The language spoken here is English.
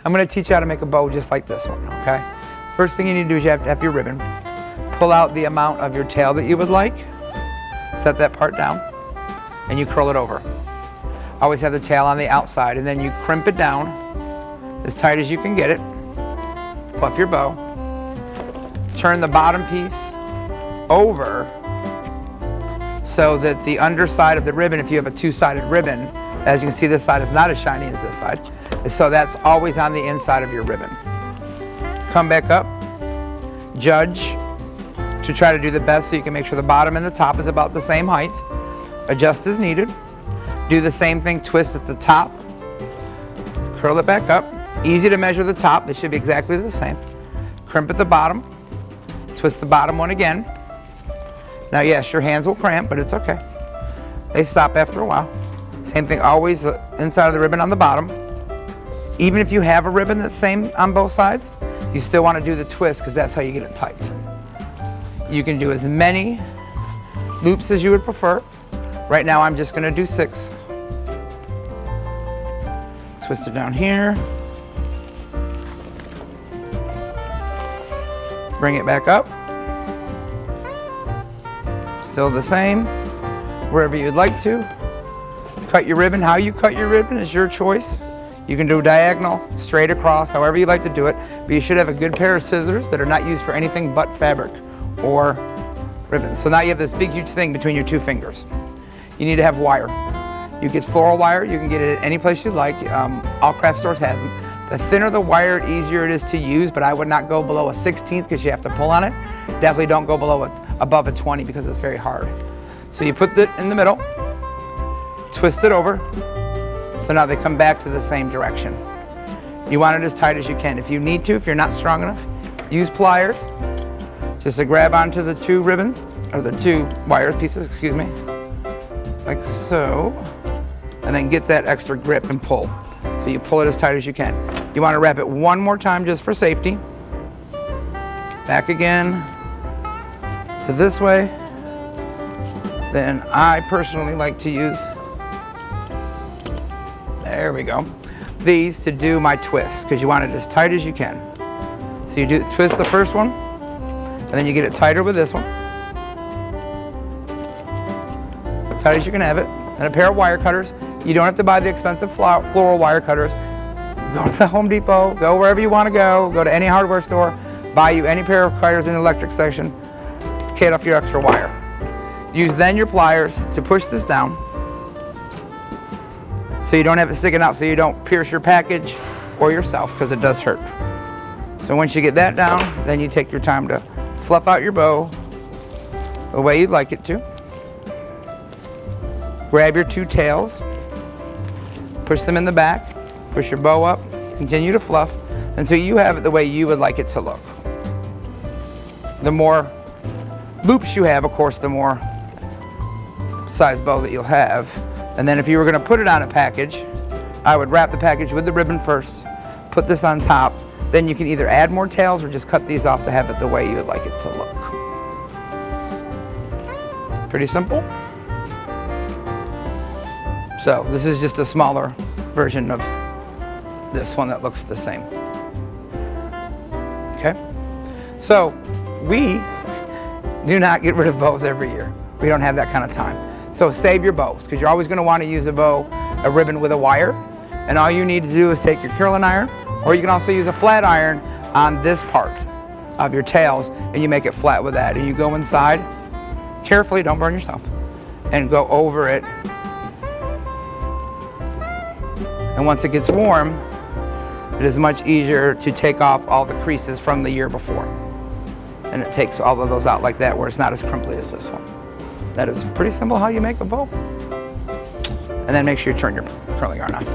I'm going to teach you how to make a bow just like this one, okay? First thing you need to do is you have to have your ribbon. Pull out the amount of your tail that you would like. Set that part down, and you curl it over. Always have the tail on the outside, and then you crimp it down as tight as you can get it. Fluff your bow. Turn the bottom piece over so that the underside of the ribbon, if you have a two-sided ribbon, as you can see, this side is not as shiny as this side, so that's always on the inside of your ribbon. Come back up, judge to try to do the best so you can make sure the bottom and the top is about the same height. Adjust as needed. Do the same thing, twist at the top, curl it back up. Easy to measure the top, they should be exactly the same. Crimp at the bottom, twist the bottom one again. Now yes, your hands will cramp, but it's okay. They stop after a while. Same thing, always the inside of the ribbon on the bottom. Even if you have a ribbon that's same on both sides, you still want to do the twist because that's how you get it tight. You can do as many loops as you would prefer. Right now I'm just going to do 6. Twist it down here. Bring it back up. Still the same, wherever you'd like to. Cut your ribbon. How you cut your ribbon is your choice. You can do diagonal, straight across, however you like to do it, but you should have a good pair of scissors that are not used for anything but fabric or ribbons. So now you have this big huge thing between your 2 fingers. You need to have wire. You get floral wire, you can get it at any place you'd like. All craft stores have them. The thinner the wire, the easier it is to use, but I would not go below a 16th because you have to pull on it. Definitely don't go above a 20 because it's very hard. So you put it in the middle, twist it over, so now they come back to the same direction. You want it as tight as you can. If you need to, if you're not strong enough, use pliers just to grab onto the 2 ribbons, or the 2 wire pieces, excuse me, like so, and then get that extra grip and pull. So you pull it as tight as you can. You want to wrap it one more time just for safety. Back again to this way. Then I personally like to use, there we go, these to do my twist because you want it as tight as you can. So you do twist the first one, and then you get it tighter with this one. As tight as you can have it. And a pair of wire cutters. You don't have to buy the expensive floral wire cutters. Go to the Home Depot, go wherever you want to go to any hardware store, buy you any pair of cutters in the electric section, cut off your extra wire. Use then your pliers to push this down so you don't have it sticking out, so you don't pierce your package or yourself because it does hurt. So once you get that down, then you take your time to fluff out your bow the way you'd like it to. Grab your 2 tails, push them in the back, push your bow up, continue to fluff until you have it the way you would like it to look. The more loops you have, of course, the more size bow that you'll have. And then if you were going to put it on a package, I would wrap the package with the ribbon first, put this on top, then you can either add more tails or just cut these off to have it the way you would like it to look. Pretty simple. So this is just a smaller version of this one that looks the same. Okay? So we do not get rid of bows every year. We don't have that kind of time. So save your bows because you're always going to want to use a ribbon with a wire. And all you need to do is take your curling iron, or you can also use a flat iron on this part of your tails and you make it flat with that. And you go inside, carefully, don't burn yourself, and go over it. And once it gets warm, it is much easier to take off all the creases from the year before. And it takes all of those out like that, where it's not as crimply as this one. That is pretty simple how you make a bow. And then make sure you turn your curling iron off.